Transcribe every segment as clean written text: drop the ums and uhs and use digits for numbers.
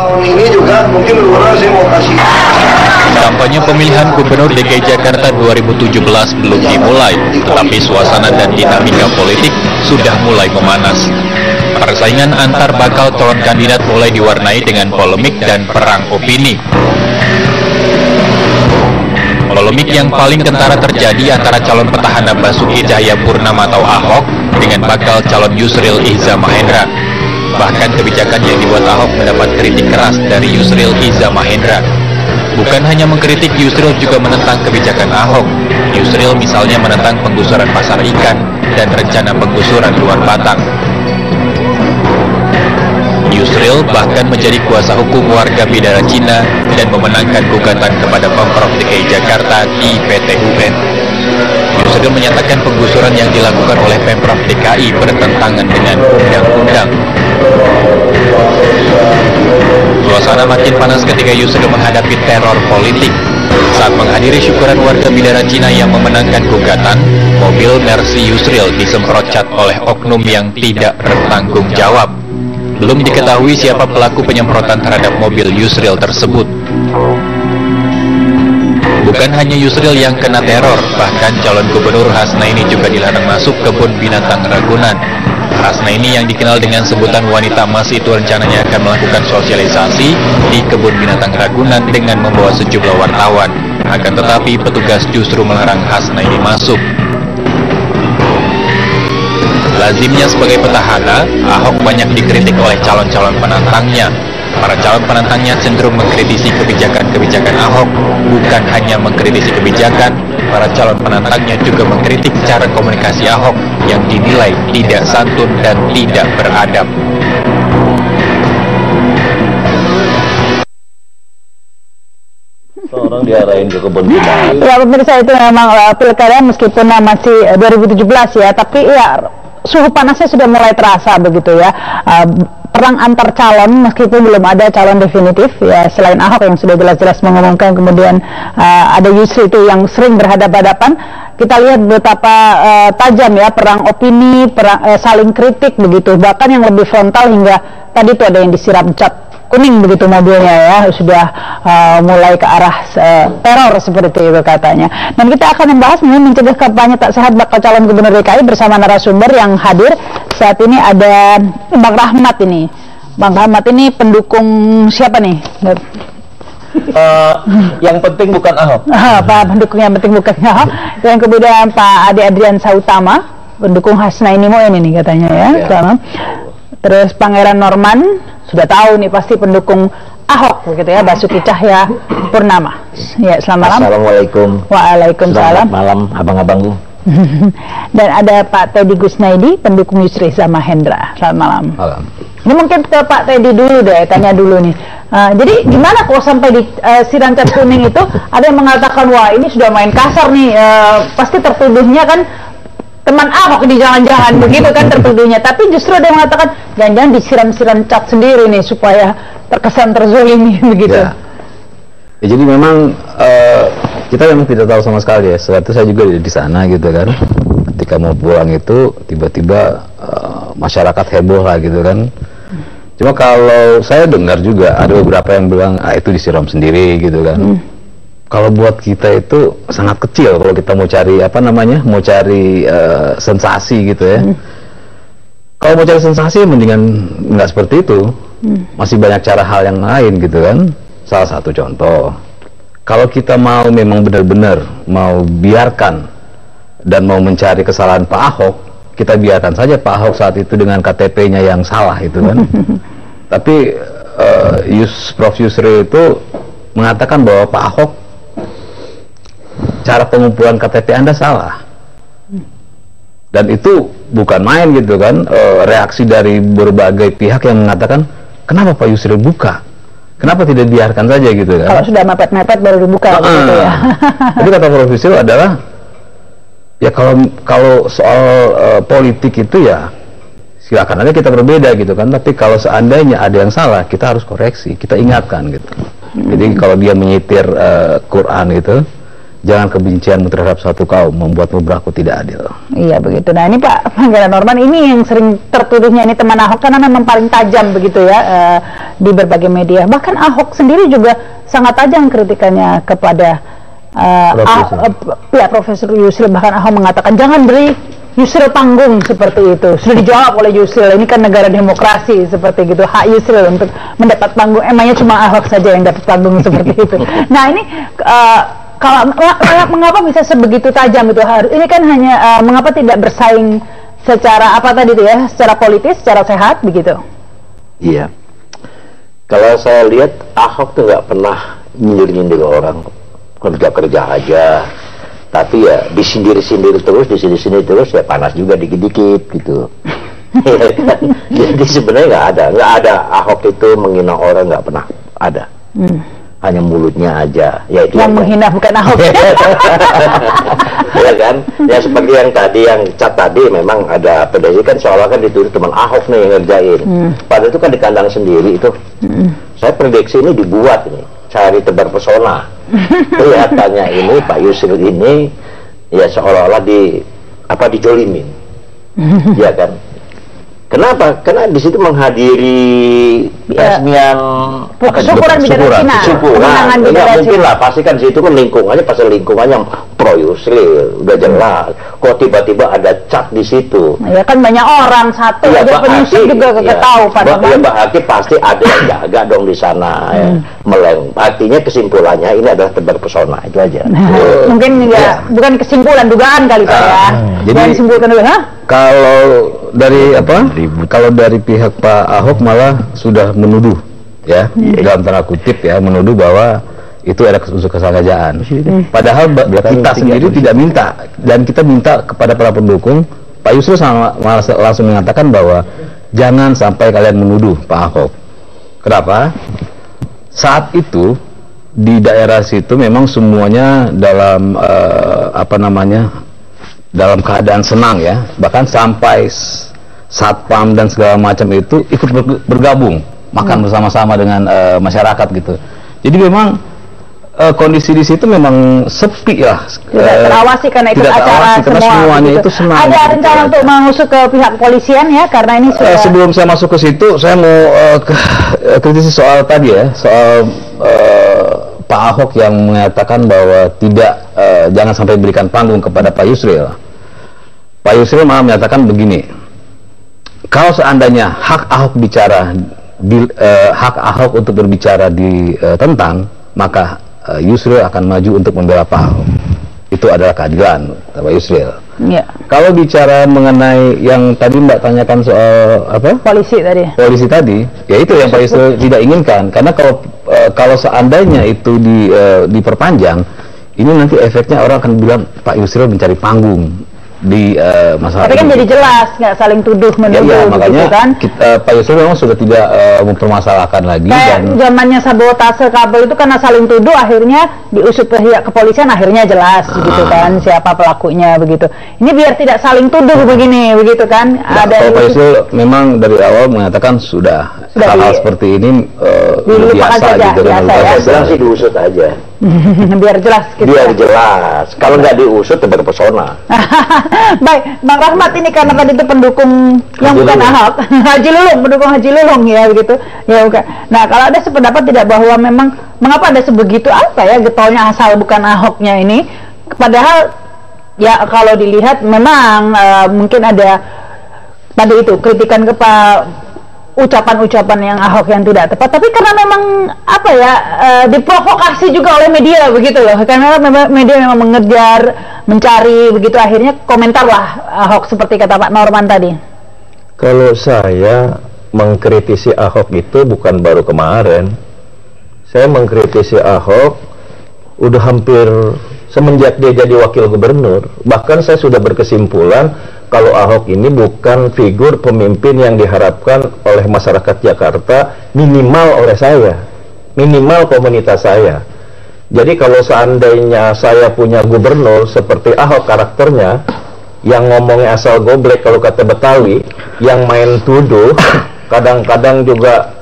Tahun ini juga mungkin luar saya mau kasih. Kampanye pemilihan Gubernur DKI Jakarta 2017 belum dimulai, tetapi suasana dan dinamika politik sudah mulai memanas. Persaingan antar bakal calon kandidat mulai diwarnai dengan polemik dan perang opini. Polemik yang paling kentara terjadi antara calon petahana Basuki Cahayapurnama atau Ahok dengan bakal calon Yusril Iza Mahendra. Bahkan kebijakan yang dibuat Ahok mendapat kritik keras dari Yusril Iza Mahendra. Bukan hanya mengkritik, Yusril juga menentang kebijakan Ahok. Yusril misalnya menentang penggusuran pasar ikan dan rencana penggusuran luar Batang. Yusril bahkan menjadi kuasa hukum warga Bidara Cina dan memenangkan gugatan kepada Pemprov DKI Jakarta di PT UN. Yusril menyatakan penggusuran yang dilakukan oleh Pemprov DKI bertentangan dengan undang-undang. Suasana makin panas ketika Yusril menghadapi teror politik. Saat menghadiri syukuran warga Bidara Cina yang memenangkan gugatan, mobil Mercy Yusril disemprot cat oleh oknum yang tidak bertanggung jawab. Belum diketahui siapa pelaku penyemprotan terhadap mobil Yusril tersebut. Bukan hanya Yusril yang kena teror, bahkan calon gubernur Hasnaini juga dilarang masuk kebun binatang Ragunan. Hasnaini yang dikenal dengan sebutan wanita emas itu rencananya akan melakukan sosialisasi di kebun binatang Ragunan dengan membawa sejumlah wartawan. Akan tetapi petugas justru melarang Hasnaini masuk. Lazimnya sebagai petahana, Ahok banyak dikritik oleh calon-calon penantangnya. Para calon penantangnya cenderung mengkritisi kebijakan-kebijakan Ahok. Bukan hanya mengkritisi kebijakan, para calon penantangnya juga mengkritik cara komunikasi Ahok yang dinilai tidak santun dan tidak beradab. Orang diarahin ke kebun binatang. Ya pemirsa, itu memang pilkada meskipun masih 2017 ya, tapi ya suhu panasnya sudah mulai terasa begitu ya. Perang antar calon meskipun belum ada calon definitif ya, selain Ahok yang sudah jelas-jelas mengumumkan, kemudian ada Yusril itu yang sering berhadapan-hadapan. Kita lihat betapa tajam ya perang opini, perang saling kritik begitu, bahkan yang lebih frontal hingga tadi tuh ada yang disiram cat kuning begitu mobilnya ya, sudah mulai ke arah teror seperti itu katanya. Dan kita akan membahas mencegah kampanye tak sehat bakal calon gubernur DKI bersama narasumber yang hadir saat ini. Ada Bang Rahmat ini. Bang Rahmat ini pendukung siapa nih? Yang penting bukan Ahok. Pak pendukung yang penting bukan Ahok. Dan kemudian Pak Ade Adrian Sautama, pendukung Hasnaini Moen ini katanya ya. Terus Pangeran Norman, sudah tahu nih pasti pendukung Ahok begitu ya, Basuki Cahayapurnama. Ya, selamat malam. Assalamualaikum. Waalaikumsalam. Selamat malam abang-abangku. Dan ada Pak Teddy Gusnaidi, pendukung Yusril Iza Mahendra. Selamat malam. Malam. Ini mungkin ke Pak Teddy dulu deh, tanya dulu nih. Jadi gimana kok sampai di siram cat kuning itu ada yang mengatakan wah ini sudah main kasar nih, pasti tertuduhnya kan teman Ahok di jangan-jangan begitu kan tertuduhnya, tapi justru ada yang mengatakan jangan-jangan disiram-siram cat sendiri nih supaya terkesan terzolimi begitu. Ya, jadi memang kita memang tidak tahu sama sekali ya. Setelah itu saya juga di sana gitu kan. Ketika mau pulang itu tiba-tiba masyarakat heboh lah gitu kan. Cuma kalau saya dengar juga ada beberapa yang bilang itu disiram sendiri gitu kan. Kalau buat kita itu sangat kecil kalau kita mau cari mau cari sensasi gitu ya. Kalau mau cari sensasi mendingan nggak seperti itu. Masih banyak cara hal yang lain gitu kan. Salah satu contoh, kalau kita mau memang benar-benar mau biarkan dan mau mencari kesalahan Pak Ahok, kita biarkan saja Pak Ahok saat itu dengan KTP-nya yang salah itu kan. Tapi Prof Yusril itu mengatakan bahwa Pak Ahok cara pengumpulan KTP Anda salah, dan itu bukan main gitu kan. Reaksi dari berbagai pihak yang mengatakan kenapa Pak Yusril buka, kenapa tidak biarkan saja gitu kan. Kalau sudah mepet-mepet baru dibuka gitu ya. Jadi kata Prof Yusril adalah ya kalau soal politik itu ya silakan aja kita berbeda gitu kan, tapi kalau seandainya ada yang salah kita harus koreksi, kita ingatkan gitu. Jadi kalau dia menyitir Quran gitu, jangan kebencianmu terhadap suatu kaum membuatmu berlaku tidak adil. Iya begitu. Nah ini Pak Pangeran Norman ini yang sering tertuduhnya ini teman Ahok karena memang paling tajam begitu ya di berbagai media. Bahkan Ahok sendiri juga sangat tajam kritikannya kepada Profesor Yusril. Bahkan Ahok mengatakan jangan beri Yusril panggung seperti itu. Sudah dijawab oleh Yusril, ini kan negara demokrasi seperti gitu, hak Yusril untuk mendapat panggung. Emangnya cuma Ahok saja yang dapat panggung seperti itu. Nah ini kalau mengapa bisa sebegitu tajam itu? Ini kan hanya mengapa tidak bersaing secara apa tadi itu ya, secara politis, secara sehat begitu? Iya. Kalau saya lihat Ahok tuh nggak pernah nyindir-nyindir orang, kerja-kerja aja. Tapi ya disindir-sindir terus, disini-sini terus, ya panas juga dikit-dikit gitu. Jadi sebenarnya nggak ada Ahok itu menghina orang, nggak pernah ada. Hanya mulutnya aja. Ya itu yang menghina bukan Ahok. Ya kan? Ya seperti yang tadi, yang cat tadi memang ada pedasi kan seolah kan dituduh teman Ahok nih yang ngerjain. Padahal itu kan di kandang sendiri itu. Saya prediksi ini dibuat ini, cari tebar pesona. Kelihatannya ini Pak Yusril ini ya seolah-olah dijolimin. Ya kan? Kenapa? Karena di situ menghadiri peresmian syukuran syukuran. Enggak mungkin lah, pasti kan di situ kan lingkungannya pasti lingkungannya pro Yusril, udah jelas. Kok tiba-tiba ada cat di situ? Ya kan banyak orang, satu ya, aja penyusup juga kagak tahu pada ya, berarti pasti ada yang jaga dong di sana. Meleng. Artinya kesimpulannya ini adalah tebar pesona, itu aja. Mungkin ya bukan kesimpulan, dugaan kali Pak ya. Jadi disimpulkan dulu, kalau dari kalau dari pihak Pak Ahok malah sudah menuduh ya, dalam tanda kutip ya, menuduh bahwa itu ada unsur kesengajaan. Padahal kita sendiri tidak minta, dan kita minta kepada para pendukung. Pak Yusril langsung mengatakan bahwa jangan sampai kalian menuduh Pak Ahok. Kenapa? Saat itu di daerah situ memang semuanya dalam dalam keadaan senang ya, bahkan sampai satpam dan segala macam itu ikut bergabung makan bersama-sama dengan masyarakat gitu. Jadi memang kondisi di situ memang sepi lah, tidak terawasi karena ikut acara semuanya gitu. Itu senang. Ada rencana untuk mengusut ke pihak kepolisian ya, karena ini sudah... Sebelum saya masuk ke situ, saya mau kritisi soal tadi ya, soal Pak Ahok yang mengatakan bahwa jangan sampai berikan panggung kepada Pak Yusril. Pak Yusril malah menyatakan begini, kalau seandainya hak Ahok hak Ahok untuk berbicara ditentang, maka Yusril akan maju untuk membela Pak Ahok. Itu adalah keadilan, Pak Yusril. Ya. Kalau bicara mengenai yang tadi Mbak tanyakan soal polisi tadi, ya itu yang Pak Yusril tidak inginkan, karena kalau seandainya itu diperpanjang, ini nanti efeknya orang akan bilang Pak Yusril mencari panggung di masalah. Tapi kan jadi jelas, nggak saling tuduh menuduh. Ya, makanya kan? Pak Yusril memang sudah tidak mempermasalahkan lagi. Kayak zamannya sabotase kabel itu karena saling tuduh, akhirnya diusut pihak kepolisian, akhirnya jelas gitu kan siapa pelakunya begitu. Ini biar tidak saling tuduh begini begitu kan. Nah, ada Pak Yusril memang dari awal mengatakan sudah hal-hal seperti ini biasa gitu kan. Saya bilang sih diusut aja. Biar jelas gitu. Biar jelas. Kalau nggak diusut terpesona. Baik, Bang Rahmat, ini karena tadi itu pendukung yang bukan Ahok, pendukung Haji Lulung ya begitu. Ya oke. Nah, kalau ada sependapat tidak bahwa memang mengapa ada sebegitu getolnya asal bukan Ahoknya ini, padahal ya kalau dilihat memang mungkin ada tadi itu kritikan ucapan-ucapan yang Ahok yang tidak tepat, tapi karena memang diprovokasi juga oleh media begitu loh, karena media memang mengejar, mencari begitu, akhirnya komentar lah Ahok seperti kata Pak Norman tadi. Kalau saya mengkritisi Ahok itu bukan baru kemarin, saya mengkritisi Ahok udah hampir semenjak dia jadi wakil gubernur. Bahkan saya sudah berkesimpulan kalau Ahok ini bukan figur pemimpin yang diharapkan oleh masyarakat Jakarta, minimal oleh saya, minimal komunitas saya. Jadi kalau seandainya saya punya gubernur seperti Ahok karakternya, yang ngomongnya asal goblek kalau kata Betawi, yang main tuduh, kadang-kadang juga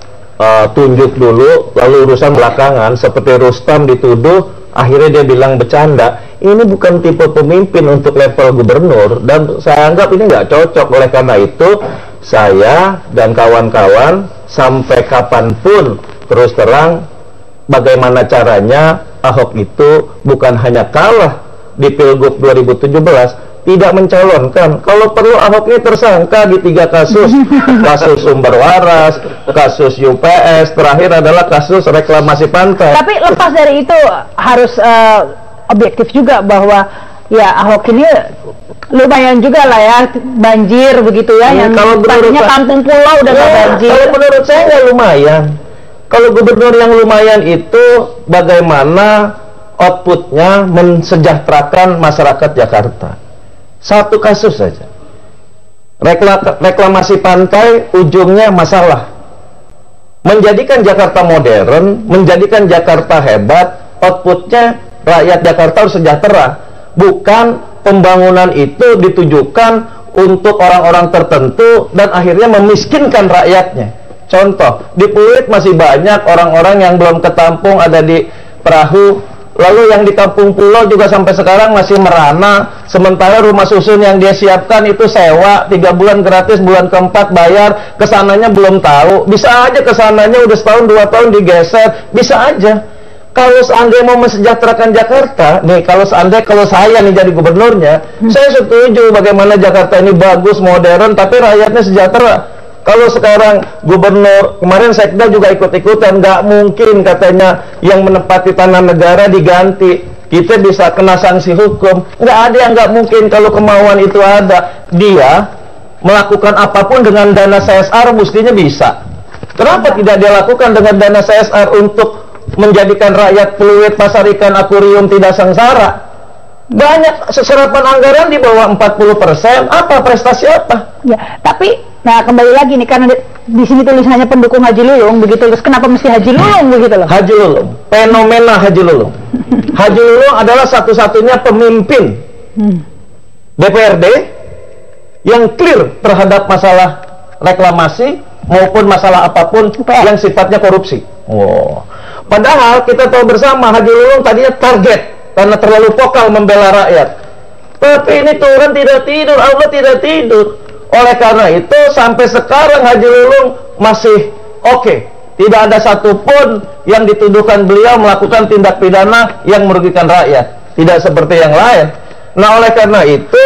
tunjuk dulu, lalu urusan belakangan, seperti Rustam dituduh, akhirnya dia bilang bercanda, ini bukan tipe pemimpin untuk level gubernur, dan saya anggap ini nggak cocok. Oleh karena itu saya dan kawan-kawan sampai kapanpun terus terang bagaimana caranya Ahok itu bukan hanya kalah di Pilgub 2017, tidak mencalonkan. Kalau perlu Ahok ini tersangka di 3 kasus. Kasus sumber waras, kasus UPS, terakhir adalah kasus reklamasi pantai. Tapi lepas dari itu harus objektif juga bahwa ya Ahok ini lumayan juga lah ya, banjir begitu ya, yang kalau tadinya kampung pulau udah nggak banjir. Kalau menurut saya nggak lumayan. Kalau gubernur yang lumayan itu bagaimana outputnya mensejahterakan masyarakat Jakarta. Satu kasus saja, reklamasi pantai, ujungnya masalah. Menjadikan Jakarta modern, menjadikan Jakarta hebat, outputnya rakyat Jakarta harus sejahtera. Bukan pembangunan itu ditujukan untuk orang-orang tertentu dan akhirnya memiskinkan rakyatnya. Contoh, di Pluit masih banyak orang-orang yang belum ketampung ada di perahu. Lalu yang di kampung pulau juga sampai sekarang masih merana. Sementara rumah susun yang dia siapkan itu sewa 3 bulan gratis, bulan keempat bayar. Kesananya belum tahu. Bisa aja kesananya udah setahun 2 tahun digeser. Bisa aja. Kalau seandainya mau mensejahterakan Jakarta, nih kalau saya nih jadi gubernurnya, saya setuju bagaimana Jakarta ini bagus, modern, tapi rakyatnya sejahtera. Kalau sekarang gubernur, kemarin sekda juga ikut-ikutan, nggak mungkin katanya yang menempati tanah negara diganti, kita bisa kena sanksi hukum. Nggak ada yang nggak mungkin kalau kemauan itu ada. Dia melakukan apapun dengan dana CSR mestinya bisa. Kenapa tidak dia lakukan dengan dana CSR untuk menjadikan rakyat Pluit, pasar ikan, akuarium tidak sengsara? Banyak serapan anggaran di bawah 40%. Apa prestasi apa? Ya, tapi nah kembali lagi nih, karena di sini tulisannya pendukung Haji Lulung begitu, terus kenapa mesti Haji Lulung begitu loh? Haji Lulung, fenomena Haji Lulung. Haji Lulung adalah satu-satunya pemimpin DPRD yang clear terhadap masalah reklamasi maupun masalah apapun yang sifatnya korupsi. Wow. Padahal kita tahu bersama Haji Lulung tadinya target karena terlalu vokal membela rakyat. Tapi ini Tuhan tidak tidur, Allah tidak tidur. Oleh karena itu sampai sekarang Haji Lulung masih oke. Tidak ada satupun yang dituduhkan beliau melakukan tindak pidana yang merugikan rakyat. Tidak seperti yang lain. Nah oleh karena itu,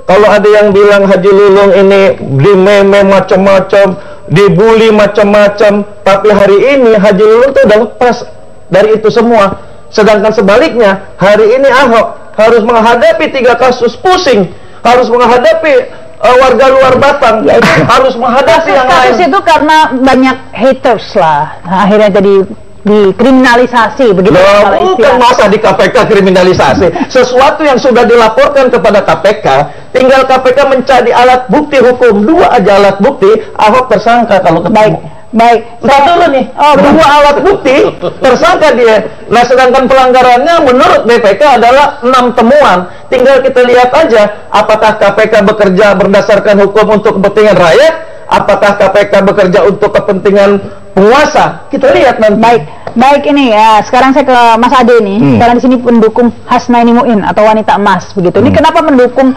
kalau ada yang bilang Haji Lulung ini di-meme macam-macam, dibully macam-macam, tapi hari ini Haji Lulung itu udah lepas dari itu semua. Sedangkan sebaliknya, hari ini Ahok harus menghadapi 3 kasus pusing, harus menghadapi warga luar Batang, harus menghadapi yang lain. Kasus itu karena banyak haters lah, nah, akhirnya jadi dikriminalisasi begitu. Loh, bukan masa di KPK kriminalisasi. Sesuatu yang sudah dilaporkan kepada KPK, tinggal KPK mencari alat bukti hukum. 2 aja alat bukti, Ahok tersangka kalau ketemu. Baik. Dulu nih, 2 alat bukti, tersangka dia. Nah, sedangkan pelanggarannya menurut BPK adalah 6 temuan. Tinggal kita lihat aja, apakah KPK bekerja berdasarkan hukum untuk kepentingan rakyat, apakah KPK bekerja untuk kepentingan penguasa. Kita lihat nanti. Baik ini ya. Sekarang saya ke Mas Ade nih. Sekarang di sini pendukung Hasnaini Muin atau wanita emas begitu. Ini kenapa mendukung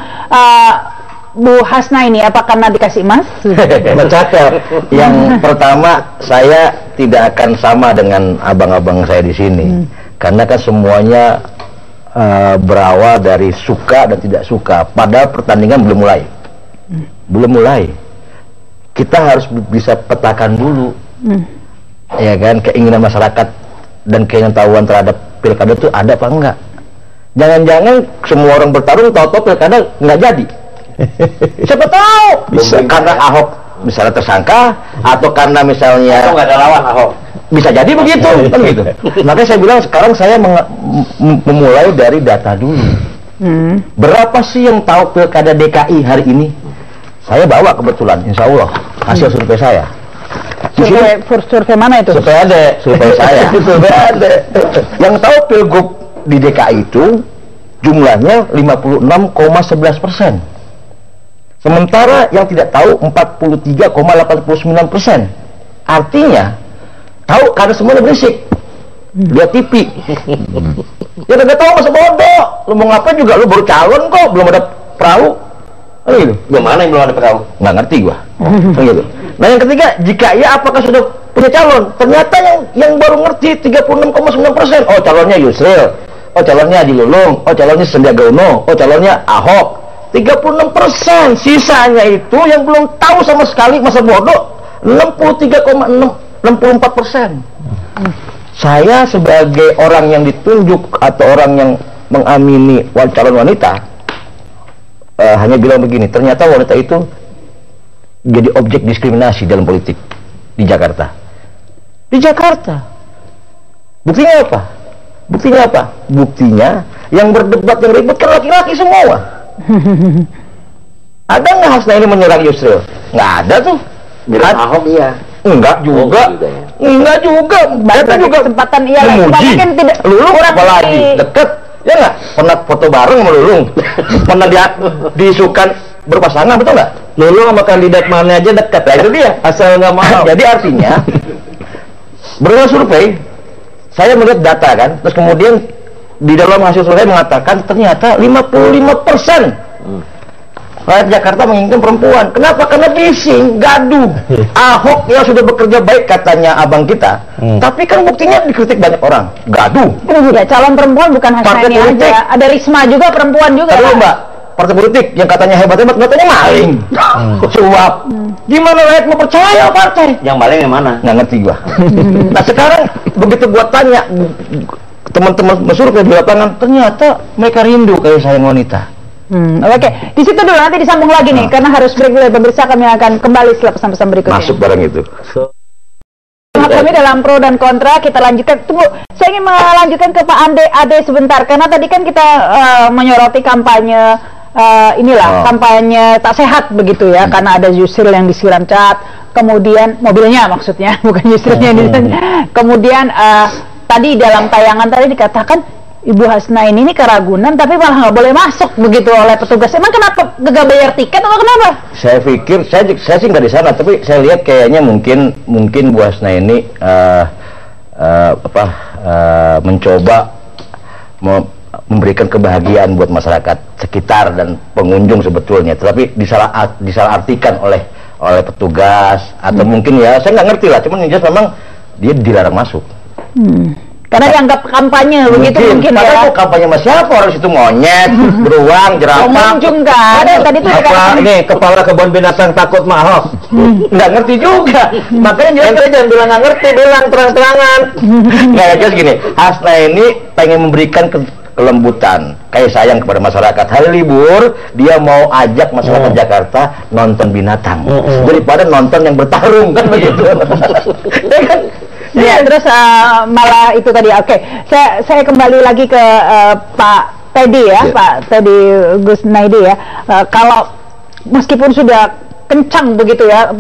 Bu Hasna ini? Apa karena dikasih emas? Cakep. Yang pertama, saya tidak akan sama dengan abang-abang saya di sini, karena kan semuanya berawal dari suka dan tidak suka. Padahal pertandingan belum mulai, Kita harus bisa petakan dulu, ya kan, keinginan masyarakat dan keinginan terhadap pilkada itu ada apa enggak. Jangan-jangan semua orang bertarung, tahu-tahu pilkada nggak jadi. Siapa tahu bisa karena Ahok misalnya tersangka, atau karena misalnya nggak ada lawan Ahok, bisa jadi begitu kan gitu. Makanya saya bilang sekarang saya memulai dari data dulu. Berapa sih yang tahu pilkada DKI hari ini? Saya bawa kebetulan, insya Allah hasil survei saya. Survei mana itu? Survei saya. Survei ada. Yang tahu pilgub di DKI itu jumlahnya 56,11%. Sementara yang tidak tahu 43,89%. Artinya tahu karena semuanya berisik. lihat TV. Ya nggak tahu, masa bodoh. Lu mau ngapain juga, lu baru calon kok, belum ada perahu. Gitu. Gimana yang belum ada perahu? Nggak ngerti gua. Gitu. Nah yang ketiga, jika ya apakah sudah punya calon? Ternyata yang baru ngerti 36,9%. Oh calonnya Yusril, oh calonnya Haji Lulung, oh calonnya Sandiaga Uno, oh calonnya Ahok. 36%. Sisanya itu yang belum tahu sama sekali, masa bodoh. 63,64%. Saya sebagai orang yang ditunjuk atau orang yang mengamini calon wanita hanya bilang begini, ternyata wanita itu jadi objek diskriminasi dalam politik di Jakarta. Di Jakarta. Buktinya apa? Buktinya apa? Buktinya yang berdebat, yang ribut kan laki-laki semua. Ada nggak Hasnaini menyerang Yusril? Nggak ada tuh. Bilang Ahok iya. Enggak juga. Enggak juga. Banyak juga kesempatan iya lah. Kan tidak Lulung apalagi deket. Ya nggak? Pernah foto bareng sama Lulung. Pernah dia diisukan berpasangan, betul nggak? Lulung sama kandidat mana aja dekat. Nah, itu dia. Asal nggak mau. Jadi artinya berdasarkan survei, saya melihat data kan, terus kemudian di dalam hasil survei mengatakan ternyata 55% rakyat Jakarta menginginkan perempuan. Kenapa? Karena bising, gaduh. Ahok yang sudah bekerja baik katanya abang kita, tapi kan buktinya dikritik banyak orang. Gaduh. Ini juga calon perempuan bukan Hasnaini aja. Ada Risma juga, perempuan juga. Aduh, Mbak, partai politik yang katanya hebat-hebat, katanya maling, suap. Gimana rakyat mau percaya partai? Yang maling yang mana? Nggak ngerti gua. Nah sekarang begitu gua tanya teman-teman bersurvei di lapangan, ternyata mereka rindu kayak sayang wanita. Oke. Di situ dulu, nanti disambung lagi nih, karena harus break dulu. Pemirsa, kami akan kembali setelah pesan-pesan berikutnya. Masuk barang itu. Kami dalam pro dan kontra, kita lanjutkan. Tunggu, saya ingin melanjutkan ke Pak Ade sebentar, karena tadi kan kita menyoroti kampanye kampanye tak sehat begitu ya, karena ada Yusril yang disiram cat, kemudian mobilnya maksudnya, bukan Yusrilnya kemudian tadi dalam tayangan tadi dikatakan Ibu Hasnaini ini keragunan tapi malah nggak boleh masuk begitu oleh petugas. Emang kenapa? Gagal bayar tiket atau kenapa? Saya pikir, saya sih nggak di sana, tapi saya lihat kayaknya mungkin Bu Hasnaini mencoba memberikan kebahagiaan buat masyarakat sekitar dan pengunjung sebetulnya, tetapi disalahartikan oleh petugas atau mungkin ya saya nggak ngerti lah, cuman yang jelas memang dia dilarang masuk. Karena dianggap kampanye begitu mungkin ya. Padahal kampanye sama siapa? Orang situ monyet, beruang, jerapah. Pengunjung kan. Tadi tuh ini kepala kebun binatang takut Ahok. Nggak ngerti juga. Makanya jangan bilang nggak ngerti, bilang terang-terangan. Nggak, jelas gini. Hasnaini pengen memberikan kelembutan, kayak sayang kepada masyarakat. Hari libur dia mau ajak masyarakat Jakarta nonton binatang daripada nonton yang bertarung, kan begitu. Ya kan? Ya, terus malah itu tadi. Oke, saya kembali lagi ke Pak Teddy ya, Pak Teddy Gusnaidi ya. Kalau meskipun sudah kencang begitu ya,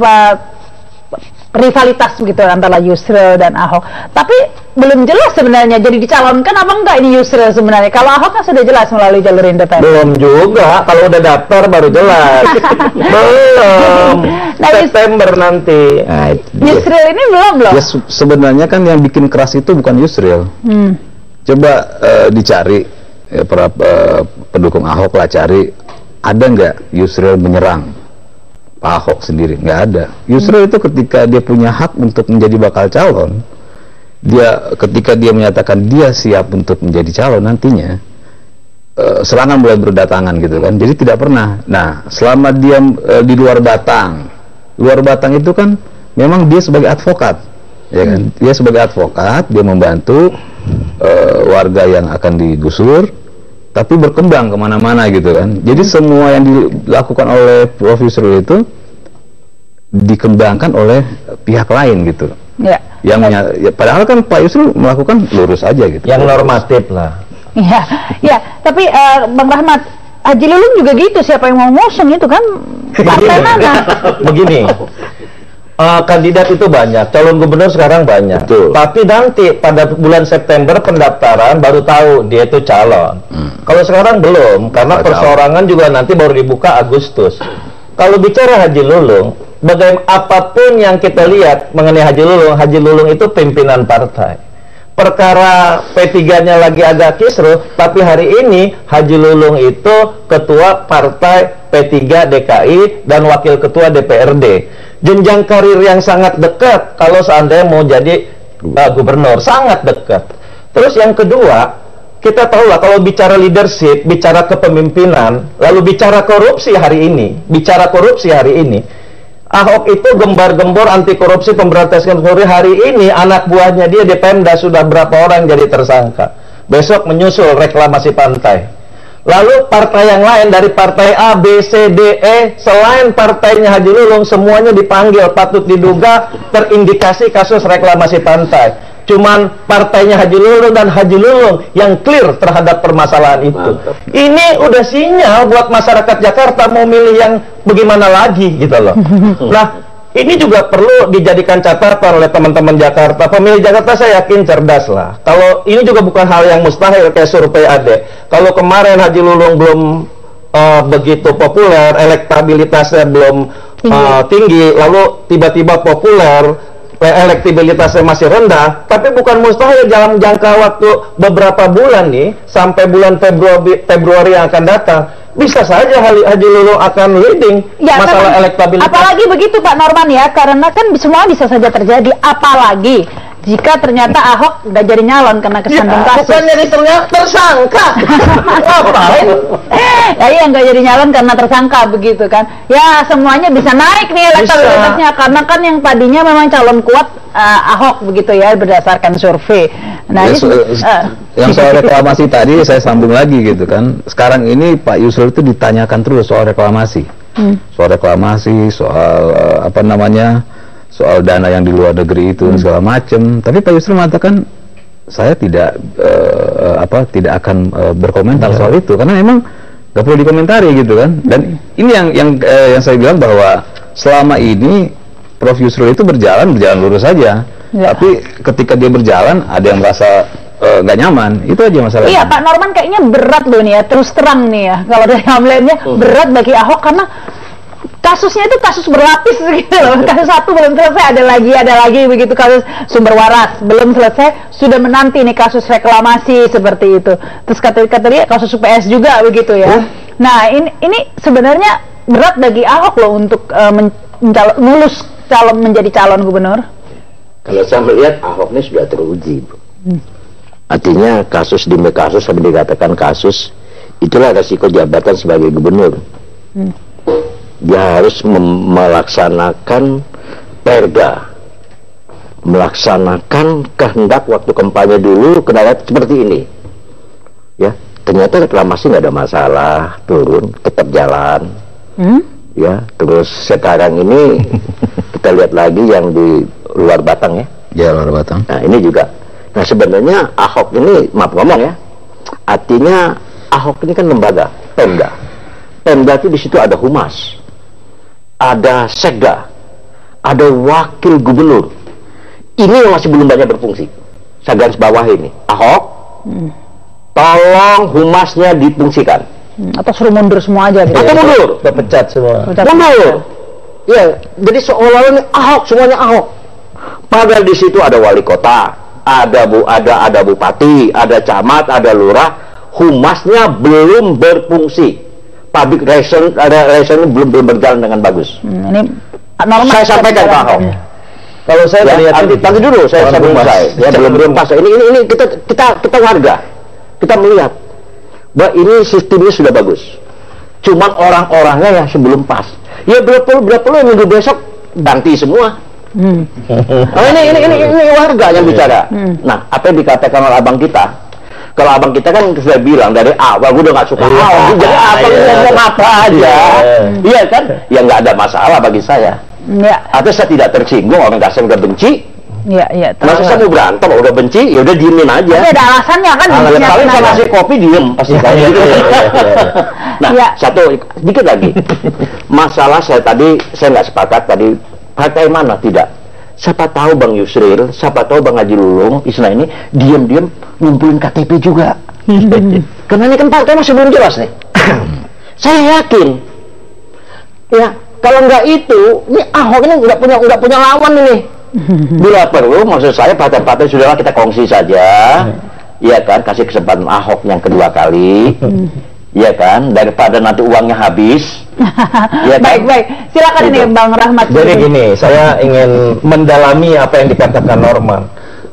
rivalitas begitu antara Yusril dan Ahok, tapi belum jelas sebenarnya jadi dicalonkan apa enggak ini Yusril sebenarnya. Kalau Ahok kan sudah jelas melalui jalur independen. Belum juga, kalau udah daftar baru jelas. Belum. Nah, September nanti. Nah, Yusril ini belum loh. Ya sebenarnya kan yang bikin keras itu bukan Yusril. Coba dicari ya, para pendukung Ahok lah, cari ada nggak Yusril menyerang Pak Ahok sendiri? Nggak ada. Yusril itu ketika dia punya hak untuk menjadi bakal calon, ketika dia menyatakan dia siap untuk menjadi calon nantinya, serangan mulai berdatangan gitu kan. Jadi tidak pernah. Nah, selama dia di luar Batang itu kan memang dia sebagai advokat, ya kan? Dia sebagai advokat, dia membantu warga yang akan digusur, tapi berkembang kemana-mana gitu kan. Jadi semua yang dilakukan oleh Prof. Yusril itu dikembangkan oleh pihak lain gitu. Ya. Padahal kan Pak Yusril melakukan lurus aja gitu. Yang normatif lah. Iya, ya. Tapi Bang Rahmat, Haji Lulung juga gitu. Siapa yang mau ngusung itu kan partai mana? Begini. Kandidat itu banyak, calon gubernur sekarang banyak. Betul. Tapi nanti pada bulan September pendaftaran baru tahu dia itu calon. Kalau sekarang belum, karena perseorangan juga nanti baru dibuka Agustus. Kalau bicara Haji Lulung, apapun yang kita lihat mengenai Haji Lulung itu pimpinan partai. perkara P3-nya lagi agak kisruh, tapi hari ini Haji Lulung itu ketua partai P3 DKI dan wakil ketua DPRD. Jenjang karir yang sangat dekat kalau seandainya mau jadi gubernur, sangat dekat. Terus yang kedua, kita tahu lah kalau bicara leadership, bicara kepemimpinan, lalu bicara korupsi hari ini, Ahok itu gembar-gembor anti korupsi, pemberantasan korupsi. Hari ini anak buahnya dia di Pemda sudah berapa orang jadi tersangka. Besok menyusul reklamasi pantai. Lalu partai yang lain dari partai A, B, C, D, E selain partainya Haji Lulung semuanya dipanggil, patut diduga terindikasi kasus reklamasi pantai. Cuman partainya Haji Lulung dan Haji Lulung yang clear terhadap permasalahan itu. Mantap. Ini udah sinyal buat masyarakat Jakarta mau milih yang bagaimana lagi gitu loh. Nah, ini juga perlu dijadikan catatan oleh teman-teman Jakarta. Pemilih Jakarta saya yakin cerdas lah. Kalau ini juga bukan hal yang mustahil kayak survei ADE. Kalau kemarin Haji Lulung belum begitu populer, elektabilitasnya belum tinggi, lalu tiba-tiba populer, elektabilitasnya masih rendah, tapi bukan mustahil dalam jangka waktu beberapa bulan nih, sampai bulan Februari yang akan datang, bisa saja Haji Lulung akan leading masalah elektabilitas. Apalagi begitu Pak Norman ya, karena kan semua bisa saja terjadi, apalagi jika ternyata Ahok nggak jadi nyalon karena kesandung kasus. Bukan jadi tersangka. Ngapain? Ya iya, nggak jadi nyalon karena tersangka begitu kan. Ya semuanya bisa naik nih elektabilitasnya, karena kan yang tadinya memang calon kuat Ahok begitu ya berdasarkan survei. Nah, ya, yang soal reklamasi tadi saya sambung lagi gitu kan. Sekarang ini Pak Yusril itu ditanyakan terus soal reklamasi. Soal reklamasi, soal apa namanya? Soal dana yang di luar negeri itu segala macam. Tapi Pak Yusril mengatakan saya tidak tidak akan berkomentar soal itu karena memang nggak perlu dikomentari gitu kan. Dan ini yang saya bilang bahwa selama ini Prof Yusril itu berjalan lurus saja. Ya. Tapi ketika dia berjalan ada yang merasa nggak nyaman, itu aja masalahnya. Iya, Pak Norman kayaknya berat loh nih ya, terus terang nih ya. Kalau dari hamletnya berat bagi Ahok karena kasusnya itu kasus berlapis gitu loh. Kasus satu belum selesai, ada lagi begitu, kasus sumber waras belum selesai, sudah menanti nih kasus reklamasi seperti itu. Terus kata dia kasus UPS juga begitu ya. Nah, ini sebenarnya berat bagi Ahok loh untuk lulus menjadi calon gubernur. Kalau saya melihat Ahok ini sudah teruji, Bro. Artinya kasus demi kasus sampai dikatakan kasus, itulah resiko jabatan sebagai gubernur. Dia harus melaksanakan perda, melaksanakan kehendak waktu kampanye dulu, kendala seperti ini. Ya, ternyata reklamasi nggak ada masalah, turun, tetap jalan. Ya, terus sekarang ini kita lihat lagi yang di luar Batang ya. Ya, luar Batang. Nah, ini juga. Nah, sebenarnya Ahok ini, maaf ngomong ya, artinya Ahok ini kan lembaga, Pemda. Pemda itu di situ ada humas, ada sekda, ada wakil gubernur. Ini yang masih belum banyak berfungsi. Saya garis bawah ini. Ahok, tolong humasnya difungsikan. Atau suruh mundur semua aja gitu. Atau mundur, pecat semua. Mundur. Ya, jadi seolah-olah ini Ahok, semuanya Ahok. Padahal di situ ada wali kota, ada bupati, ada camat, ada lurah. Humasnya belum berfungsi. Public relation belum berjalan dengan bagus. Ini normal. Saya sampaikan ke Ahok. Kalau saya lihat nanti dulu saya selesai. Ya, belum pas. Ini kita warga. Kita melihat bahwa ini sistemnya sudah bagus. Cuman orang-orangnya yang sebelum pas. Ya berapa yang minggu besok ganti semua. Ini warga yang bicara. Nah, apa yang dikatakan oleh abang kita? Kalau abang kita kan sudah bilang dari awal, gue udah gak suka Ahok. Jadi abang ngomong apa aja, iya kan? Ya nggak ada masalah bagi saya. Atau saya tidak tersinggung, orang dasar udah benci. Iya. Masa saya mau berantem, udah benci, ya udah diemin aja. Tapi ada alasannya kan? Paling saya kasih kopi diem pasti kayak gitu. Nah, satu dikit lagi. Masalah saya nggak sepakat tadi. Partai mana tidak? Siapa tahu Bang Yusril, siapa tahu Bang Haji Lulung, istilah ini diam-diam ngumpulin KTP juga. Karena ini kan partai masih belum jelas nih. Saya yakin, ya kalau nggak itu, ini Ahok ini nggak punya lawan ini. Bila perlu, maksud saya partai-partai sudahlah kita kongsi saja, iya kan, kasih kesempatan Ahok yang kedua kali, iya kan, daripada nanti uangnya habis. Ya kan? Baik, silakan ini Bang Rahmat. Jadi gini, saya ingin mendalami apa yang dikatakan Norman.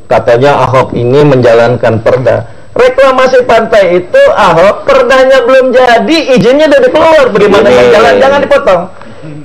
Katanya Ahok ini menjalankan perda. Reklamasi pantai itu Ahok perdanya belum jadi, izinnya udah keluar. Bagaimana yang jalan? Jangan dipotong.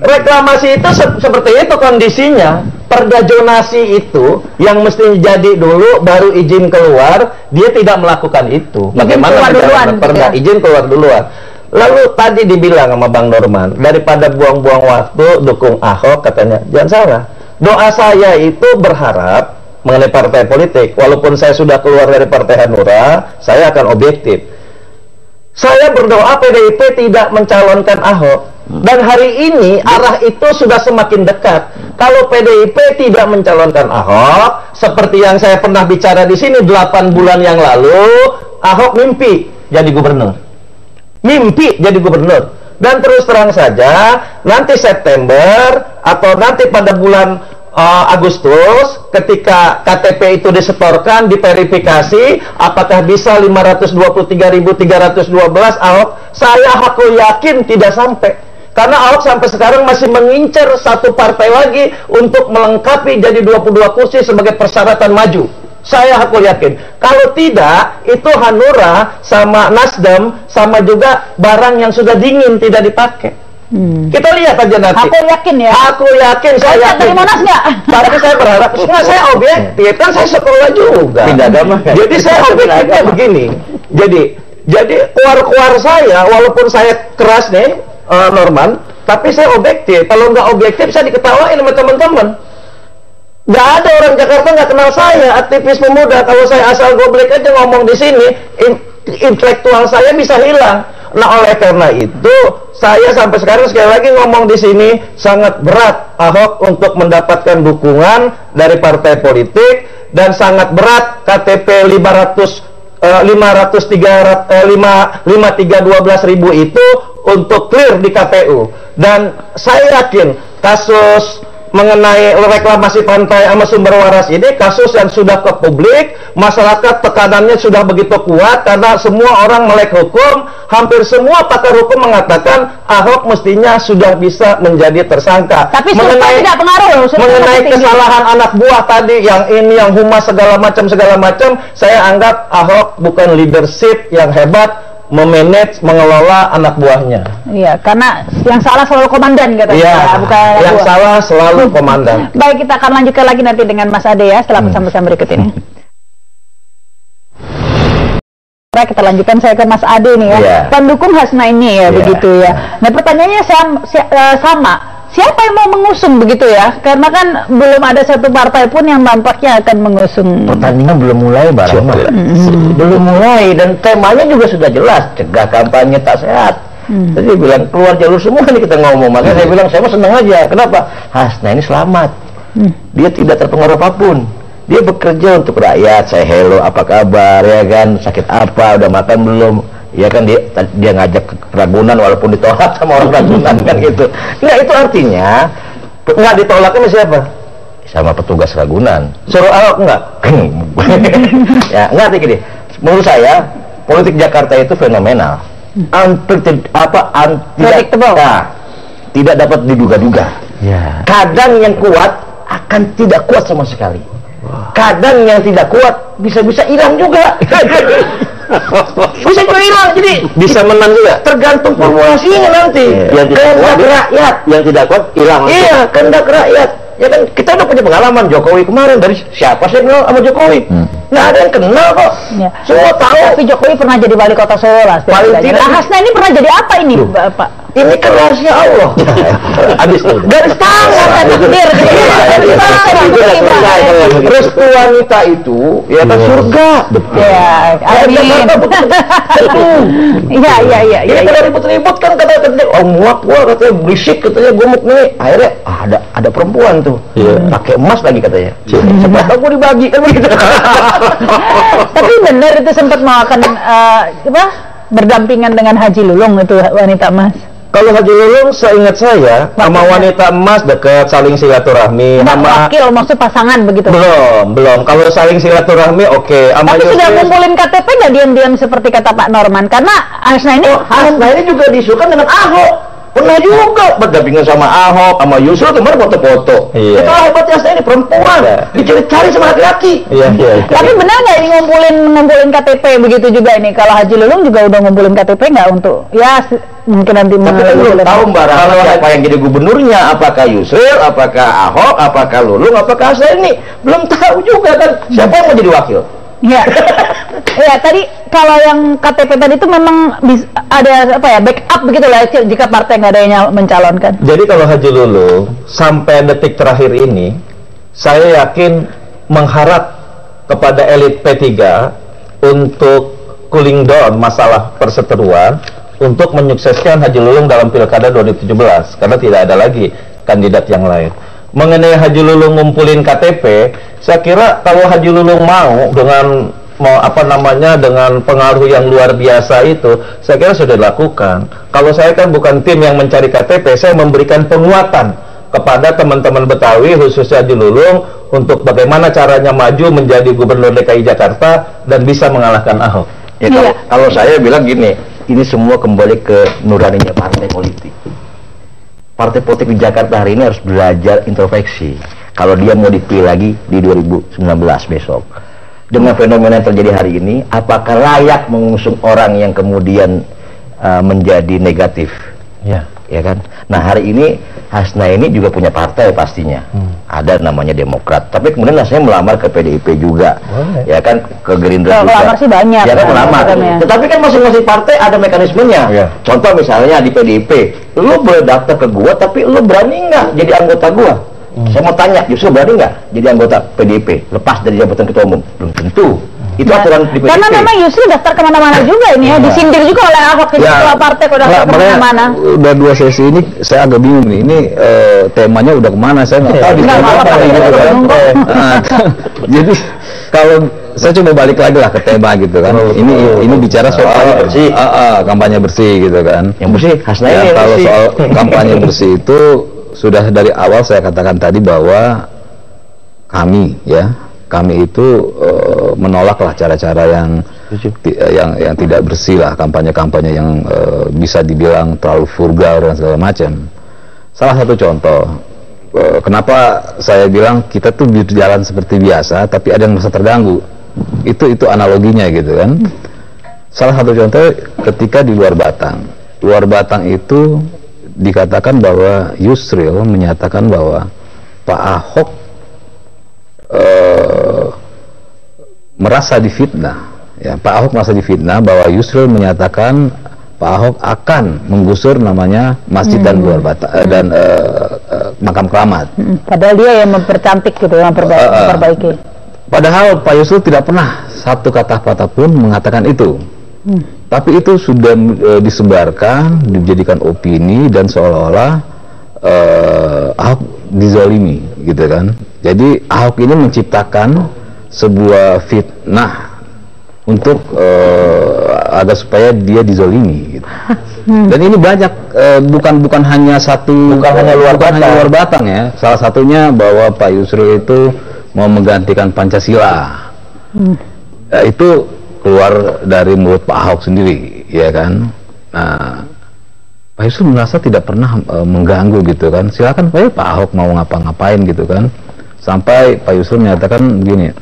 Reklamasi itu seperti itu kondisinya. Perda zonasi itu yang mesti jadi dulu baru izin keluar, dia tidak melakukan itu. Bagaimana menjalankan perda? Izin keluar duluan. Lalu tadi dibilang sama Bang Norman, daripada buang-buang waktu dukung Ahok, katanya jangan salah. Doa saya itu berharap mengenai partai politik, walaupun saya sudah keluar dari Partai Hanura, saya akan objektif. Saya berdoa PDIP tidak mencalonkan Ahok. Dan hari ini arah itu sudah semakin dekat. Kalau PDIP tidak mencalonkan Ahok, seperti yang saya pernah bicara di sini 8 bulan yang lalu, Ahok mimpi jadi gubernur. Mimpi jadi gubernur. Dan terus terang saja, nanti September atau nanti pada bulan Agustus, ketika KTP itu disetorkan, diverifikasi, apakah bisa 523.312 Ahok, saya aku yakin tidak sampai. Karena Ahok sampai sekarang masih mengincar satu partai lagi untuk melengkapi jadi 22 kursi sebagai persyaratan maju. Saya aku yakin. Kalau tidak, itu Hanura sama Nasdem sama juga barang yang sudah dingin tidak dipakai. Kita lihat aja nanti. Aku yakin ya. Aku yakin, saya yakin. Monas nggak? Tapi saya berharap, saya objektif, kan saya sekolah juga. Pindah agama. Jadi saya objektifnya begini. Jadi kuar-kuar saya, walaupun saya keras nih, Norman, tapi saya objektif. Kalau nggak objektif, saya diketawain sama teman-teman. Nggak ada orang Jakarta nggak kenal saya, aktivis pemuda. Kalau saya asal goblek aja ngomong di sini, intelektual saya bisa hilang. Nah, oleh karena itu, saya sampai sekarang sekali lagi ngomong di sini sangat berat Ahok untuk mendapatkan dukungan dari partai politik, dan sangat berat KTP 5312.000 itu untuk clear di KPU. Dan saya yakin kasus mengenai reklamasi pantai sama sumber waras ini kasus yang sudah ke publik, masyarakat tekanannya sudah begitu kuat karena semua orang melek hukum, hampir semua pakar hukum mengatakan Ahok mestinya sudah bisa menjadi tersangka. Tapi mengenai tidak pengaruh, mengenai kesalahan anak buah tadi, yang ini yang humas segala macam, saya anggap Ahok bukan leadership yang hebat memanage, mengelola anak buahnya. Iya, karena yang salah selalu komandan katanya. Iya, bukan yang buah. salah selalu komandan. Baik, kita akan lanjutkan lagi nanti dengan Mas Ade ya setelah pesan-pesan berikut ini. Kita lanjutkan, saya ke Mas Ade nih ya. Pendukung Hasna ini ya, begitu ya. Nah, pertanyaannya sama. Siapa yang mau mengusung begitu ya? Karena kan belum ada satu partai pun yang nampaknya akan mengusung. Pertandingan belum mulai, Barang. Belum mulai, dan temanya juga sudah jelas, cegah kampanye tak sehat. Jadi bilang keluar jalur semua nih kita ngomong. Makanya saya bilang saya mah senang aja. Kenapa? Hasna ini selamat. Dia tidak terpengaruh apapun. Dia bekerja untuk rakyat. Saya hello, apa kabar ya kan? Sakit apa? Udah makan belum? Ya kan, dia ngajak ke Ragunan walaupun ditolak sama orang Ragunan kan gitu. Nah, itu artinya nggak ditolaknya sama siapa? Sama petugas Ragunan. Suruh Ahok enggak? Ya, ngerti gini. Menurut saya politik Jakarta itu fenomenal. Tidak dapat diduga-duga. Kadang yang kuat akan tidak kuat sama sekali. Kadang yang tidak kuat bisa-bisa hilang juga. Bisa juga hilang, jadi bisa menang juga. Tergantung formulasinya nanti. Yang tidak kuat rakyat, yang tidak kuat hilang. Iya, kehendak rakyat. Ya kan, kita udah punya pengalaman Jokowi kemarin, dari siapa sih kenal sama Jokowi? Nggak ada yang kenal kok. Semua tahu. Tapi Jokowi pernah jadi wali kota Solo lah. Paling tidak. Hasna ini pernah jadi apa ini, Bapak? Ini kan rahasia Allah. Habis itu. Garis tangan takdir. Restu wanita itu ya kan surga. Ya, amin. Iya. Ini kalau ribut-ribut kan katanya, muak gua katanya, berisik katanya, gemuk nih. Akhirnya ada perempuan tuh, pakai emas lagi katanya. Seberapa gua dibagi kan begitu. Tapi benar itu sempat mau akan berdampingan dengan Haji Lulung itu wanita emas. Kalau Haji Lulung seingat saya sama wanita emas dekat, saling silaturahmi. Sama wakil maksud pasangan begitu. Belum. Kalau saling silaturahmi oke. Tapi sudah ngumpulin KTP nggak diam-diam seperti kata Pak Norman? Karena Hasna ini juga diisukan dengan Ahok. Pernah juga berdampingan sama Ahok, sama Yusril kemarin foto-foto. Iya. Itu hebatnya Hasna ini perempuan, dicari-cari sama laki-laki. Iya. Tapi benar nggak ini ngumpulin KTP begitu juga ini? Kalau Haji Lulung juga udah ngumpulin KTP nggak untuk mungkin nanti tapi kan belum tahu Mbak Rahma siapa yang jadi gubernurnya, apakah Yusril, apakah Ahok, apakah Lulung, apakah Hasna ini belum tahu juga kan siapa yang mau jadi wakil. Ya, ya tadi kalau yang KTP tadi itu memang ada backup begitu lah jika partai nggak ada yang mencalonkan. Jadi kalau Haji Lulung sampai detik terakhir ini, saya yakin mengharap kepada elit P3 untuk cooling down masalah perseteruan untuk menyukseskan Haji Lulung dalam Pilkada 2017 karena tidak ada lagi kandidat yang lain. Mengenai Haji Lulung ngumpulin KTP, saya kira kalau Haji Lulung mau dengan dengan pengaruh yang luar biasa itu, saya kira sudah dilakukan. Kalau saya kan bukan tim yang mencari KTP, saya memberikan penguatan kepada teman-teman Betawi khususnya Haji Lulung untuk bagaimana caranya maju menjadi Gubernur DKI Jakarta dan bisa mengalahkan Ahok. Ya, kalau saya bilang gini, ini semua kembali ke nuraninya partai politik. Partai politik di Jakarta hari ini harus belajar introspeksi. Kalau dia mau dipilih lagi di 2019 besok, dengan fenomena yang terjadi hari ini, apakah layak mengusung orang yang kemudian menjadi negatif? Ya kan? Nah hari ini Hasna ini juga punya partai pastinya, ada namanya Demokrat. Tapi kemudian Hasna melamar ke PDIP juga, ya kan, ke Gerindra juga. Melamar sih banyak. Ya kan melamar. Tetapi kan masing-masing partai ada mekanismenya. Contoh misalnya di PDIP, lu boleh daftar ke gua, tapi lu berani nggak jadi anggota gua? Saya mau tanya, justru berani nggak jadi anggota PDIP lepas dari jabatan ketua umum? Belum tentu. Itu aturan di PDIP. Karena memang Yusril daftar kemana-mana juga ini disindir juga oleh Ahok jadi ketua partai kok daftar kemana-mana. Udah 2 sesi ini saya agak bingung nih. Ini temanya udah kemana? Saya nggak tahu. Jadi kalau saya coba balik lagi lah ke tema gitu kan. Ini bicara soal kampanye bersih gitu kan. Yang bersih, Hasna ini. Kalau soal kampanye bersih itu sudah dari awal saya katakan tadi bahwa kami itu menolaklah cara-cara yang tidak bersih lah, kampanye-kampanye yang bisa dibilang terlalu vulgar dan segala macam. Salah satu contoh, kenapa saya bilang kita tuh berjalan seperti biasa tapi ada yang merasa terganggu, itu analoginya gitu kan. Salah satu contoh ketika di Luar Batang itu dikatakan bahwa Yusril menyatakan bahwa Pak Ahok merasa difitnah. Ya, Pak Ahok merasa difitnah bahwa Yusril menyatakan Pak Ahok akan menggusur namanya masjid dan Luar Batang dan makam keramat. Padahal dia yang mempercantik gitu, memperbaiki. Padahal Pak Yusril tidak pernah satu kata patah pun mengatakan itu. Tapi itu sudah disebarkan, dijadikan opini dan seolah-olah Ahok dizalimi gitu kan. Jadi Ahok ini menciptakan sebuah fitnah untuk agar supaya dia dizalimi gitu. Dan ini banyak, bukan hanya Luar Batang ya. Salah satunya bahwa Pak Yusril itu mau menggantikan Pancasila. Itu keluar dari mulut Pak Ahok sendiri, ya kan. Nah, Pak Yusril merasa tidak pernah mengganggu gitu kan. Silakan Pak Ahok mau ngapa-ngapain gitu kan. Sampai Pak Yusril menyatakan begini,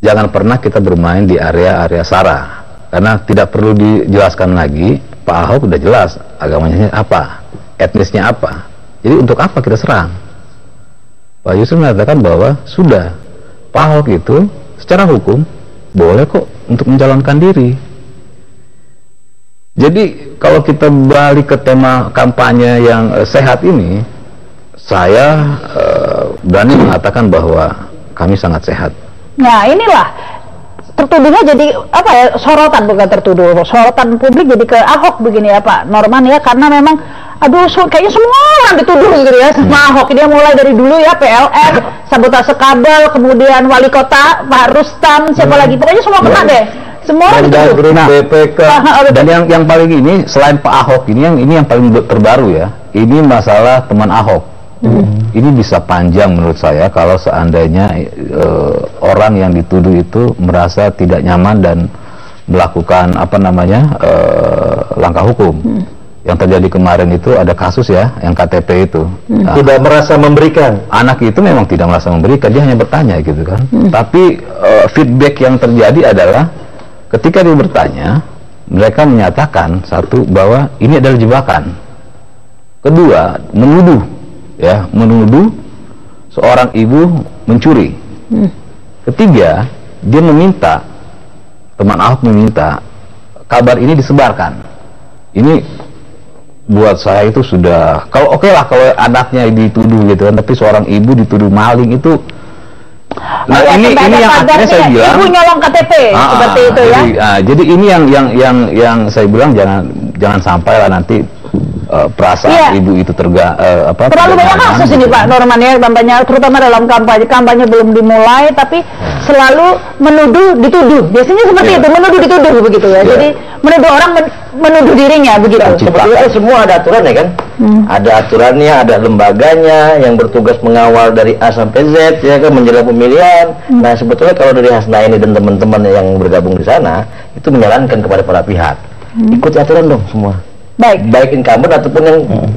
jangan pernah kita bermain di area-area SARA, karena tidak perlu dijelaskan lagi. Pak Ahok udah jelas agamanya apa, etnisnya apa. Jadi untuk apa kita serang? Pak Yusril mengatakan bahwa sudah, Pak Ahok itu secara hukum boleh kok untuk mencalonkan diri. Jadi kalau kita balik ke tema kampanye yang sehat ini, saya berani mengatakan bahwa kami sangat sehat. Nah inilah tertuduhnya jadi sorotan, bukan tertuduh, sorotan publik jadi ke Ahok begini ya Pak Norman ya, karena memang kayaknya semua orang dituduh gitu ya sama Ahok. Dia mulai dari dulu ya PLN, sabotase kabel, kemudian wali kota Pak Rustam, siapa lagi, pokoknya semua kena deh. Semua orang dituduh. Nah, BPK. dan yang paling ini selain Pak Ahok ini yang paling terbaru ya, ini masalah teman Ahok. Ini bisa panjang menurut saya kalau seandainya orang yang dituduh itu merasa tidak nyaman dan melakukan langkah hukum. Yang terjadi kemarin itu ada kasus ya, yang KTP itu. Nah, Tidak merasa memberikan. anak itu memang tidak merasa memberikan, dia hanya bertanya gitu kan. Tapi feedback yang terjadi adalah ketika dia bertanya, mereka menyatakan satu bahwa ini adalah jebakan. Kedua, menuduh seorang ibu mencuri. Ketiga, dia meminta, teman Ahok meminta kabar ini disebarkan. Ini buat saya itu sudah, kalau oke lah kalau anaknya dituduh gitu kan, tapi seorang ibu dituduh maling itu, nah ini yang akhirnya saya bilang ibu nyolong KTP seperti itu ya. Jadi ini yang saya bilang jangan sampai lah nanti perasaan ibu itu terlalu banyak kasus ini Pak Norman ya, tampaknya terutama dalam kampanye belum dimulai tapi selalu dituduh biasanya seperti itu, menuduh dituduh begitu ya. Jadi menuduh orang menuduh dirinya begitu. Sebetulnya semua ada aturan ya kan, ada aturannya, ada lembaganya yang bertugas mengawal dari A sampai Z ya kan menjelang pemilihan. Nah sebetulnya kalau dari Hasnaini dan teman-teman yang bergabung di sana itu menyarankan kepada para pihak ikuti aturan dong semua. Baik incumbent ataupun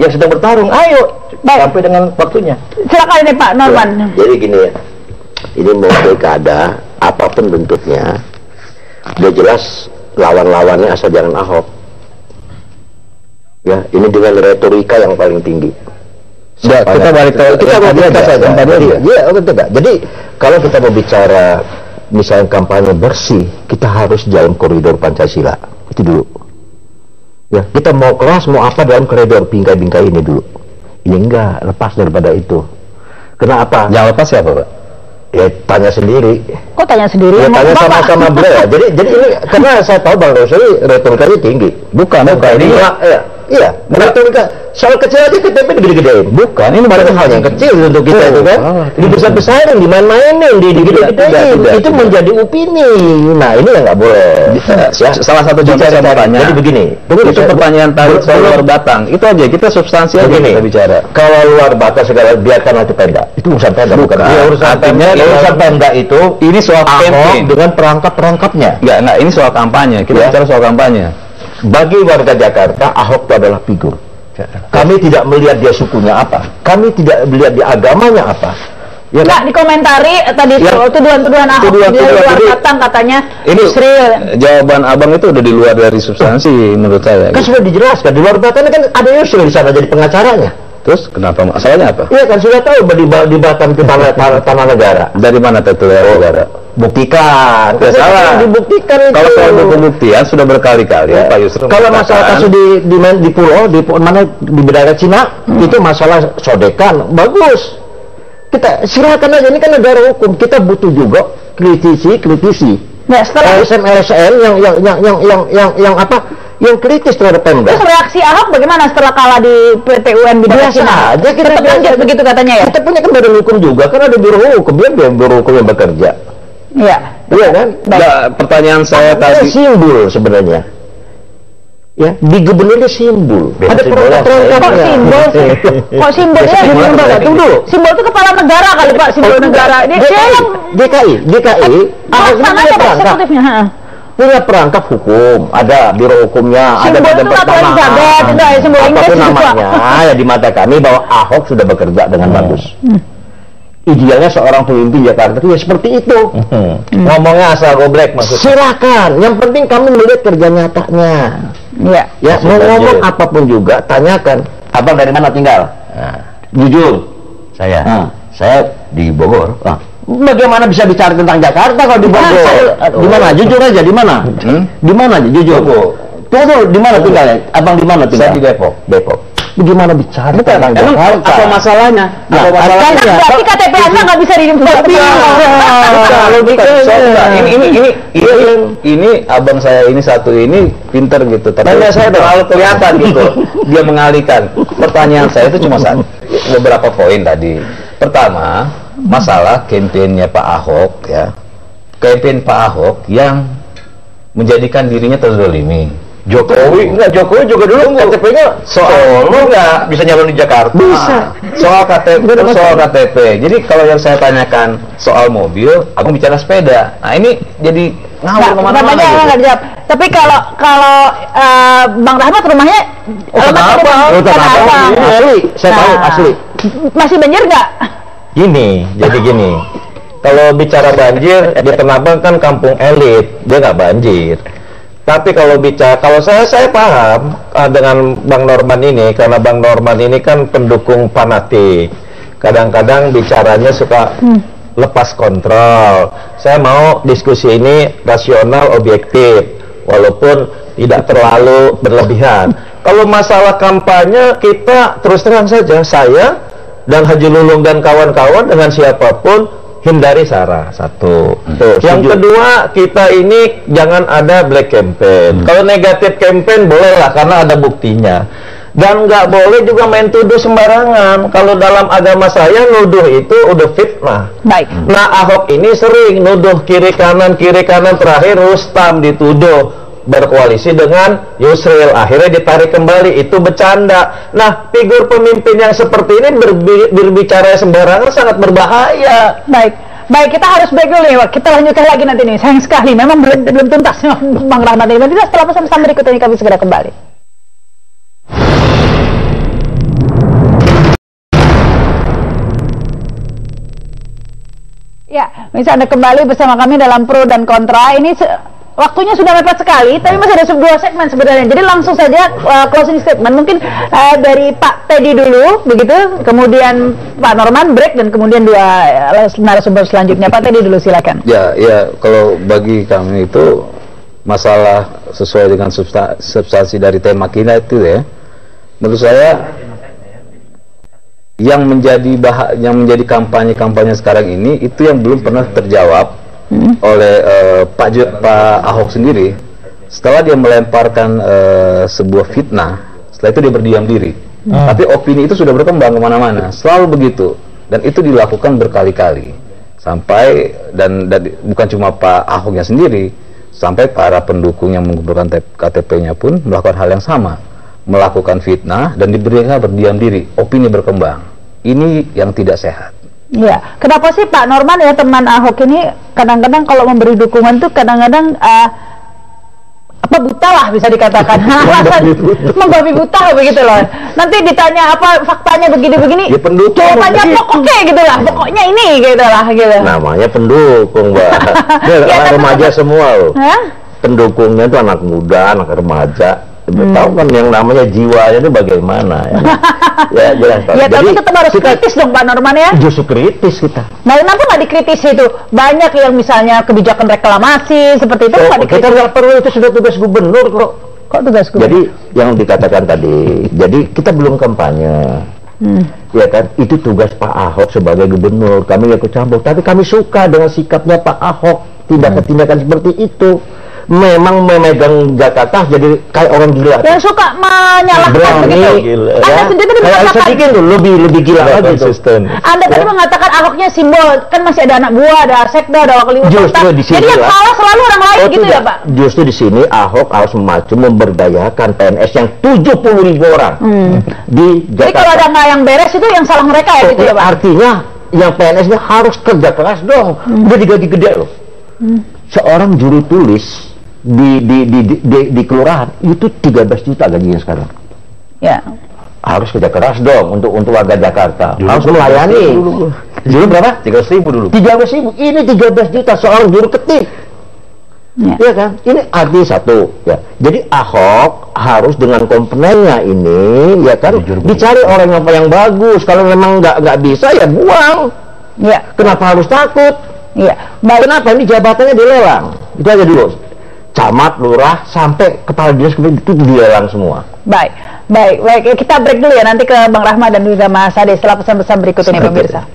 yang sedang bertarung, ayo sampai dengan waktunya. Silakan ini Pak Norman. Jadi gini ya, ini mau pilkada apapun bentuknya, udah jelas lawan-lawannya asal jangan Ahok. Ya, ini dengan retorika yang paling tinggi. Kita balik ke saja. Jadi kalau kita mau bicara misalnya kampanye bersih, kita harus jalan koridor Pancasila itu dulu. Ya, kita mau keras mau apa dalam koridor bingkai-bingkai ini dulu. Ini enggak lepas daripada itu. Kenapa? Yang lepas siapa Pak? Ya tanya sendiri. Kok tanya sendiri? Ya tanya sama-sama beliau. Jadi ini karena saya tahu Bang Rosli retorikanya tinggi. Bukan. Ini iya. Retorika soal kecil aja KTP digede-gedein. bukan. Ini Padahal hal yang kecil untuk kita itu kan. Dibesar-besarin, dimain-mainin, digede-gedein. Itu menjadi opini. Nah ini yang nggak boleh. Salah satu contoh saya mau tanya. Jadi begini. Itu pertanyaan tadi soal luar batang. Itu aja kita substansi aja kita bicara. Kalau luar batas segala biarkan nanti Pemda. Itu urusan Pemda. Bukan. Urusan Pemda itu. Ini soal campaign dengan perangkap-perangkapnya. Enggak, ini soal kampanye. Kita bicara soal kampanye. Bagi warga Jakarta, Ahok itu adalah figur. Kami tidak melihat dia sukunya apa, kami tidak melihat dia agamanya apa. Ya, nggak dikomentari tadi tuduhan-tuduhan Ahok di luar batang katanya. Ini jawaban abang itu udah di luar dari substansi menurut saya. Kan sudah dijelaskan di luar batang kan ada Yusril di sana jadi pengacaranya. Terus kenapa masalahnya apa? Iya kan sudah tahu di Batam itu tanah negara. Dari mana itu negara? Buktikan. Ya salah. Dibuktikan itu. Kalau soal pembuktian sudah berkali-kali Pak Yusril. Kalau masalah kasus di pulau di mana di bendera Cina itu masalah sodekan bagus. Kita silakan aja, ini kan negara hukum. Kita butuh juga kritisi. Nah, setelah LSM yang yang kritis terhadap Pemda. Terus reaksi Ahok bagaimana setelah kalah di PTUN bidang Cina? Aja kita lanjut begitu katanya ya. Kita punya kan badan hukum juga, kan ada biro hukum, biar biro hukum yang bekerja. Iya. Iya kan? Pertanyaan saya tadi simbol sebenarnya. Ya, di gubernurnya simbol. Ada perangkat-perangkat. Kok simbol sih? Kok simbolnya simbol? Tunggu. Simbol itu kepala negara kali Pak, simbol negara. DKI. Ahok punya perangkat. Punya perangkat hukum, ada biro hukumnya, ada badan pertanahan. Apapun namanya, ya di mata kami bahwa Ahok sudah bekerja dengan bagus. Idealnya seorang pemimpin Jakarta itu ya seperti itu. Ngomongnya asal goblek maksudnya. Silakan, yang penting kami melihat kerja nyatanya. Ya, mau ngomong apapun juga tanyakan. Abang dari mana tinggal? Jujur. Saya di Bogor. Bagaimana bisa bicara tentang Jakarta kalau di Bogor? Di mana? Jujur aja, di mana? Di mana aja jujur? Tunggu, di mana tinggalnya? Abang di mana tinggal? Saya di Depok. Bagaimana bicara tentang Jakarta? Apa masalahnya? Berarti KTP Anda nggak bisa dibuat. Ini abang saya ini satu ini pinter gitu, tapi saya terlalu kelihatan gitu. Dia mengalihkan. Pertanyaan saya itu cuma beberapa poin tadi. Pertama, masalah kampanyenya Pak Ahok ya. Kampanye Pak Ahok yang menjadikan dirinya terzolimi. Jokowi juga dulu KTP-nya Solo nggak bisa nyalon di Jakarta. Bisa. Soal KTP. Jadi kalau yang saya tanyakan soal mobil, aku bicara sepeda. Nah ini jadi ngawur kemana-mana. Nggak dijawab. Tapi kalau Bang Rahmat rumahnya Kenapa? Asli, saya tahu asli. Masih banjir nggak? Jadi gini. Kalau bicara banjir, di Tanah Abang kan kampung elit, dia nggak banjir. Tapi kalau saya paham dengan Bang Norman ini, karena Bang Norman ini kan pendukung fanatik. Kadang-kadang bicaranya suka lepas kontrol. Saya mau diskusi ini rasional, objektif, walaupun tidak terlalu berlebihan. Kalau masalah kampanye, kita terus terang saja, saya dan Haji Lulung dan kawan-kawan dengan siapapun hindari SARA, satu. Yang kedua, kita ini jangan ada black campaign. Kalau negatif campaign bolehlah karena ada buktinya. Dan nggak boleh juga main tuduh sembarangan. Kalau dalam agama saya nuduh itu udah fitnah. Baik. Nah, Ahok ini sering nuduh kiri kanan, terakhir Rustam dituduh berkoalisi dengan Yusril, akhirnya ditarik kembali, itu bercanda. Nah, figur pemimpin yang seperti ini berbicara sembarangan sangat berbahaya. Baik, kita harus break dulu ya, kita lanjutkan lagi nanti nih. Sayang sekali, memang belum tuntas Bang Rahmat ini. Nanti setelah pesan-pesan berikut ini kami segera kembali. Ya, bisa Anda kembali bersama kami dalam Pro dan Kontra. Ini waktunya sudah mepet sekali, tapi masih ada sebuah segmen sebenarnya. Jadi langsung saja closing statement. Mungkin dari Pak Teddy dulu, begitu. Kemudian Pak Norman break dan kemudian dua narasumber selanjutnya. Pak Teddy dulu silakan. Ya, kalau bagi kami itu masalah sesuai dengan substansi dari tema kita itu ya. Menurut saya yang menjadi kampanye sekarang ini itu yang belum pernah terjawab oleh Pak Ahok sendiri setelah dia melemparkan sebuah fitnah. Setelah itu dia berdiam diri. Tapi opini itu sudah berkembang kemana-mana, selalu begitu, dan itu dilakukan berkali-kali sampai dan bukan cuma Pak Ahoknya sendiri, sampai para pendukung yang mengumpulkan KTP-nya pun melakukan hal yang sama, melakukan fitnah dan mereka berdiam diri, opini berkembang. Ini yang tidak sehat. Ya, kenapa sih Pak Norman ya, teman Ahok ini kadang-kadang kalau memberi dukungan tuh kadang-kadang buta lah bisa dikatakan, membabi buta begitu loh. Nanti ditanya apa faktanya begini-begini, ya, jawabannya pokoknya gitu lah, pokoknya ini gitu lah gitu. Namanya pendukung, Mbak. Anak remaja semua loh. Pendukungnya itu anak muda, anak remaja. Tahu kan yang namanya jiwanya itu bagaimana ya? Ya jelas Pak. Ya, tapi tetap harus kritis dong Pak Norman ya. Justru kritis kita. Nah, kenapa nggak dikritisi itu? Banyak yang misalnya kebijakan reklamasi seperti itu nggak dikritisi. Kita nggak perlu, itu sudah tugas gubernur kok. Kok tugas gubernur? Jadi yang dikatakan tadi, jadi kita belum kampanye. Ya kan, itu tugas Pak Ahok sebagai gubernur. Kami ikut campur, tapi kami suka dengan sikapnya Pak Ahok, tindakan-tindakan seperti itu. Memang memegang Jakarta jadi kayak orang gila. Yang suka menyalahkan begitu. Anda sendiri tadi mengatakan lebih gila lagi konsisten. Anda tadi mengatakan Ahoknya simbol, kan masih ada anak buah, ada sekda, ada wakil kota. Jadi yang kalah selalu orang lain gitu ya Pak? Justru di sini Ahok harus maju memberdayakan PNS yang 70.000 orang di Jakarta. Jadi kalau ada nggak yang beres itu yang salah mereka ya gitu ya Pak? Artinya yang PNS-nya harus kerja keras dong. Udah digaji gede loh. Seorang juru tulis di kelurahan itu 13 juta gajinya sekarang. Ya. Harus kerja keras dong untuk warga Jakarta. Harus melayani. Juru berapa? 13.000 dulu. 13.000. Ini 13 juta seorang juru ketik. Iya kan? Ini artinya satu. Ya. Jadi Ahok harus dengan komponennya ini, ya kan, dicari orang yang bagus. Kalau memang nggak bisa ya buang. Ya. Kenapa harus takut? Iya. Kenapa ini jabatannya dilelang? Itu aja dulu. Camat, lurah, sampai kepala dinas itu dilelang semua. Baik. Kita break dulu ya, nanti ke Bang Rahmat dan juga Mas Ade setelah pesan-pesan berikut ini pemirsa.